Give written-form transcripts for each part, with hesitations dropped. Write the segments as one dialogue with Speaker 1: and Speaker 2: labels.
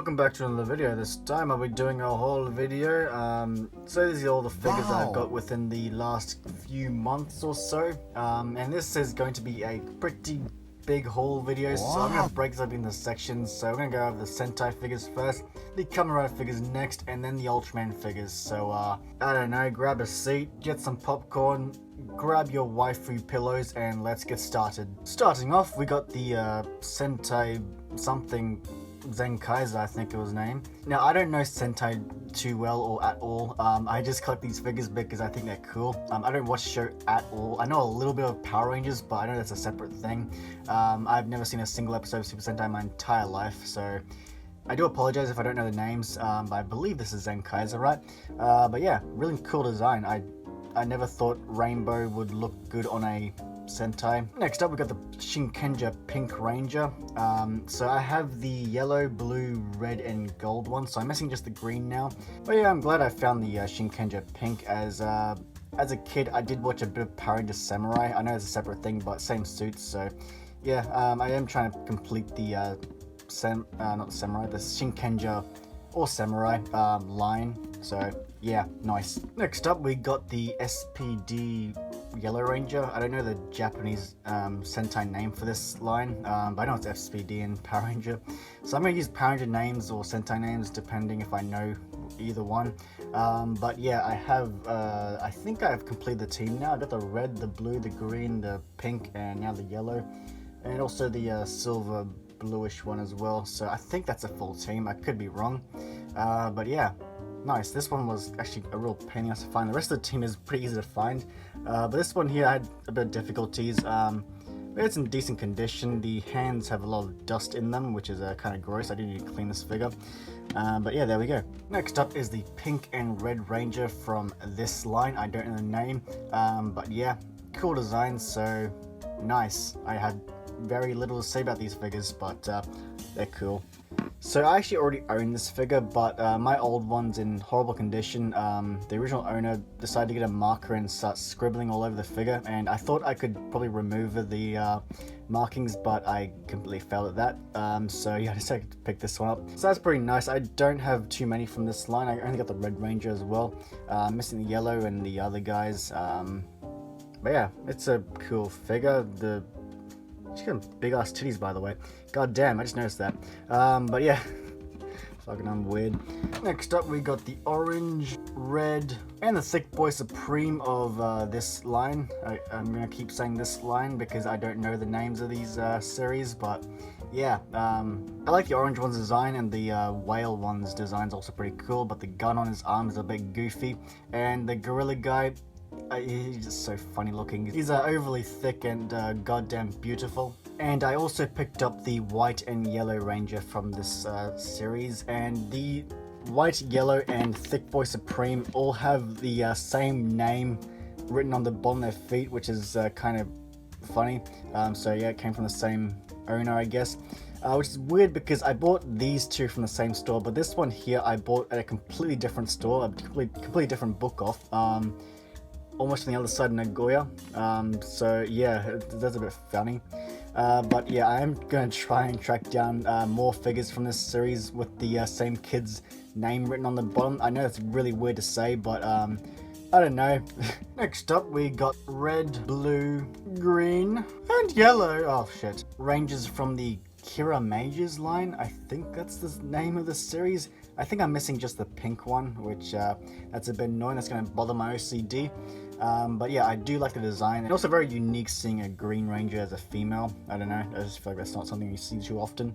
Speaker 1: welcome back to another video. This time I'll be doing a whole video. So these are all the figures that I've got within the last few months or so. And this is going to be a pretty big haul video, so I'm going to break this up into sections. So we're going to go over the Sentai figures first, the Kamen Rider figures next, and then the Ultraman figures. So I don't know, grab a seat, get some popcorn, grab your waifu pillows, and let's get started. Starting off, we got the Sentai something Zenkaiser, I think it was named. Now, I don't know Sentai too well or at all. I just collect these figures because I think they're cool. I don't watch the show at all. I know a little bit of Power Rangers, but I know that's a separate thing. I've never seen a single episode of Super Sentai in my entire life, so I do apologize if I don't know the names, but I believe this is Zenkaiser, right? But yeah, really cool design. I never thought rainbow would look good on a Sentai. Next up, we got the Shinkenja Pink Ranger. So I have the yellow, blue, red, and gold one, so I'm missing just the green now. But yeah, I'm glad I found the Shinkenja Pink. As a kid, I did watch a bit of Power Rangers Samurai. I know it's a separate thing, but same suits, so yeah, I am trying to complete the not Samurai, the Shinkenja or Samurai line, so yeah, nice. Next up, we got the SPD Yellow Ranger. I don't know the Japanese Sentai name for this line, but I know it's SPD and Power Ranger. So I'm going to use Power Ranger names or Sentai names depending if I know either one. But yeah, I think I've completed the team now. I got the red, the blue, the green, the pink, and now the yellow. And also the silver bluish one as well. So I think that's a full team. I could be wrong. But yeah. Nice. This one was actually a real pain in the ass to find. The rest of the team is pretty easy to find, but this one here I had a bit of difficulties. But it's in decent condition. The hands have a lot of dust in them, which is kind of gross. I do need to clean this figure. But yeah, there we go. Next up is the Pink and Red Ranger from this line. I don't know the name, but yeah, cool design. So nice. I had very little to say about these figures, but they're cool. So I actually already own this figure, but my old one's in horrible condition. The original owner decided to get a marker and start scribbling all over the figure, and I thought I could probably remove the markings, but I completely failed at that. So yeah, I decided to pick this one up. So that's pretty nice. I don't have too many from this line. I only got the Red Ranger as well. Missing the yellow and the other guys. But yeah, it's a cool figure. She's got big ass titties, by the way. God damn, I just noticed that. But yeah, fucking I'm weird. Next up, we got the orange, red, and the Thick Boy Supreme of this line. I'm gonna keep saying this line because I don't know the names of these series, but yeah, I like the orange one's design, and the whale one's design is also pretty cool, but the gun on his arm is a bit goofy, and the gorilla guy, he's just so funny looking. He's overly thick and goddamn beautiful. And I also picked up the white and yellow ranger from this series, and the white, yellow, and Thick Boy Supreme all have the same name written on the bottom of their feet, which is kind of funny. So yeah, it came from the same owner, I guess. Which is weird because I bought these two from the same store, but this one here I bought at a completely different store, a completely different book off. Almost on the other side of Nagoya. So yeah, that's a bit funny. But yeah, I am going to try and track down more figures from this series with the same kid's name written on the bottom. I know that's really weird to say, but I don't know. Next up, we got red, blue, green, and yellow. Oh shit. Rangers from the Kira Mages line. I think that's the name of the series. I think I'm missing just the pink one, which that's a bit annoying. That's going to bother my OCD. But yeah, I do like the design. And also very unique seeing a Green Ranger as a female. I don't know, I just feel like that's not something you see too often.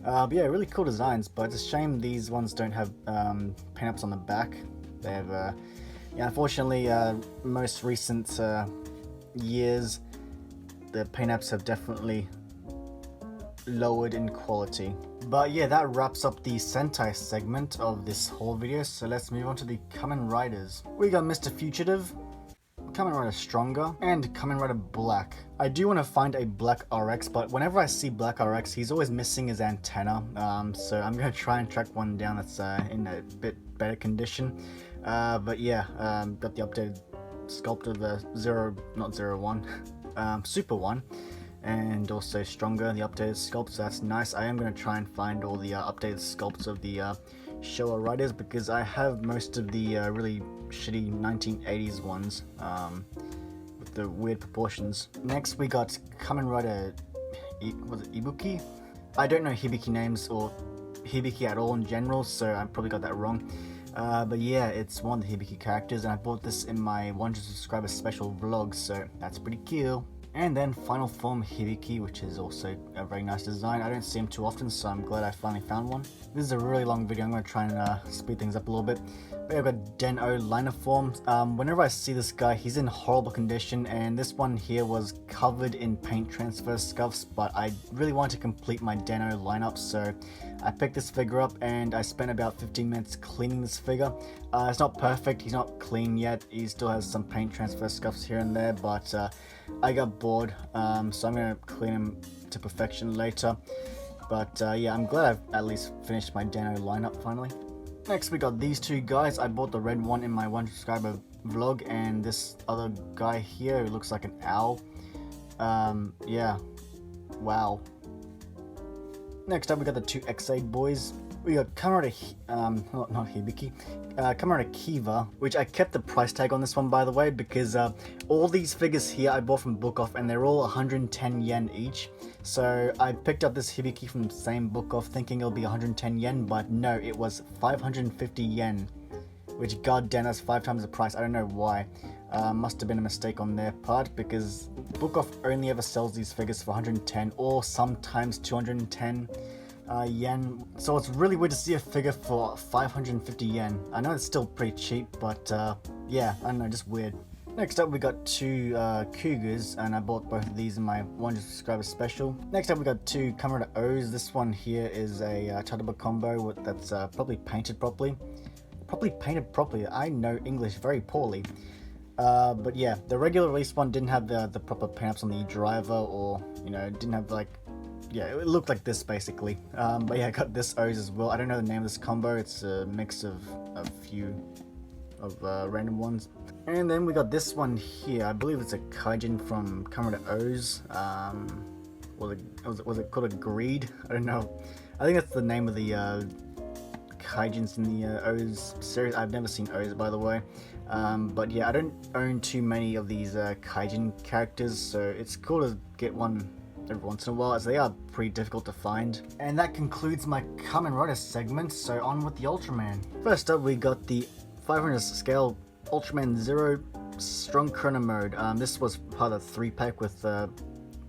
Speaker 1: But yeah, really cool designs, but it's a shame these ones don't have pinups on the back. They have, yeah, unfortunately, most recent years, the pinups have definitely lowered in quality. But yeah, that wraps up the Sentai segment of this whole video, so let's move on to the Kamen Riders. We got Mr. Fugitive, Kamen Rider Stronger, and Kamen Rider Black. I do want to find a Black RX, but whenever I see Black RX, he's always missing his antenna, so I'm going to try and track one down that's in a bit better condition. But yeah, got the updated sculpt of the Super 1. and also stronger, the updated sculpts, so that's nice. I am going to try and find all the updated sculpts of the Showa riders, because I have most of the really shitty 1980s ones with the weird proportions. Next we got Kamen Rider, was it Ibuki? I don't know Hibiki names or Hibiki at all in general, so I probably got that wrong. But yeah, it's one of the Hibiki characters, and I bought this in my 100 subscriber special vlog, so that's pretty cool. And then Final Form Hibiki, which is also a very nice design. I don't see him too often, so I'm glad I finally found one. This is a really long video, I'm going to try and speed things up a little bit. But yeah, I've got Den-O liner form. Whenever I see this guy, he's in horrible condition, and this one here was covered in paint transfer scuffs, but I really wanted to complete my Den-O lineup, so I picked this figure up and I spent about 15 minutes cleaning this figure. It's not perfect, he's not clean yet, he still has some paint transfer scuffs here and there, but I got bored, so I'm going to clean him to perfection later. But yeah, I'm glad I've at least finished my Den-O lineup finally. Next we got these two guys. I bought the red one in my 1 subscriber vlog, and this other guy here who looks like an owl. Yeah, wow. Next up we got the two X-Aid boys. We got Kamen Rider, not Hibiki, Kamen Rider Kiva, which I kept the price tag on this one, by the way, because all these figures here I bought from Book Off, and they're all 110 yen each. So I picked up this Hibiki from the same Book Off thinking it'll be 110 yen, but no, it was 550 yen, which goddamn, that's 5 times the price. I don't know why. Must have been a mistake on their part, because Book Off only ever sells these figures for 110 or sometimes 210 yen. So it's really weird to see a figure for 550 yen. I know it's still pretty cheap, but yeah, I don't know, just weird. Next up we got two Cougars, and I bought both of these in my 100 subscriber special. Next up we got two Kamen Rider O's. This one here is a Tadaba combo that's probably painted properly. I know English very poorly. But yeah, the regular release one didn't have the proper paint-ups on the driver, or, you know, didn't have like, yeah, it looked like this basically. But yeah, I got this O's as well. I don't know the name of this combo. It's a mix of a few of random ones. And then we got this one here. I believe it's a Kaijin from Kamen Rider O's. Was it called a Greed? I don't know. I think that's the name of the Kaijins in the O's series. I've never seen O's, by the way. But yeah, I don't own too many of these Kaijin characters, so it's cool to get one every once in a while, as they are pretty difficult to find. And that concludes my Kamen Rider segment, so on with the Ultraman. First up we got the 500 scale Ultraman Zero Strong Chrono Mode. This was part of the 3-pack with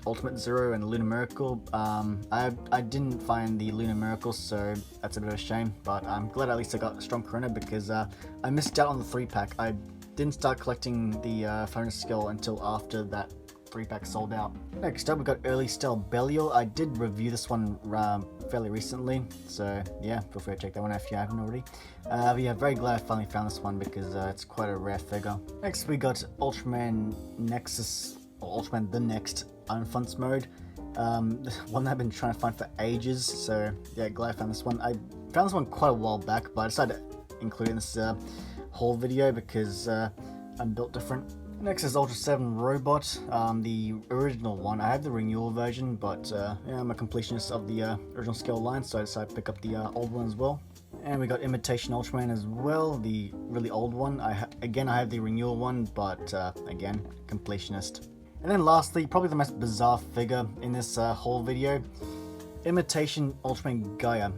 Speaker 1: Ultimate Zero and Lunar Miracle. I didn't find the Lunar Miracle, so that's a bit of a shame, but I'm glad at least I got Strong Chrono, because I missed out on the 3-pack. I didn't start collecting the 500 scale until after that 3-pack sold out. Next up we got Early Style Belial. I did review this one fairly recently, so yeah, feel free to check that one out if you haven't already. But yeah, very glad I finally found this one, because it's quite a rare figure. Next we got Ultraman Nexus, or Ultraman The Next Unfunds Mode. One that I've been trying to find for ages, so yeah, glad I found this one. I found this one quite a while back, but I decided to include it in this haul video because I'm built different. Next is Ultra 7 Robot, the original one. I have the renewal version, but yeah, I'm a completionist of the original scale line, so I decided to pick up the old one as well. And we got Imitation Ultraman as well, the really old one. Again, I have the renewal one, but again, completionist. And then lastly, probably the most bizarre figure in this whole video, Imitation Ultraman Gaia.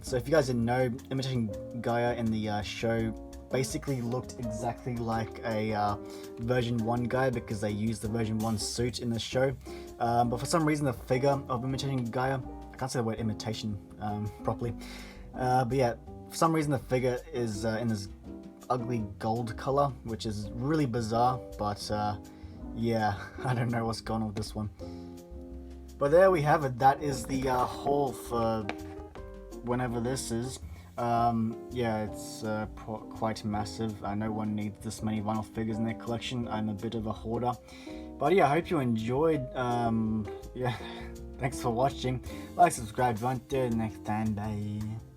Speaker 1: So if you guys didn't know, Imitation Gaia in the show basically looked exactly like a version 1 guy, because they used the version 1 suit in the show. But for some reason the figure of Imitation Gaia, I can't say the word imitation properly, but yeah, for some reason the figure is in this ugly gold color, which is really bizarre, but yeah, I don't know what's going on with this one. But there we have it. That is the haul for whenever this is. Yeah, it's quite massive. No one needs this many vinyl figures in their collection. I'm a bit of a hoarder. But yeah, I hope you enjoyed. Yeah, thanks for watching. Like, subscribe if you want to. Next time, bye.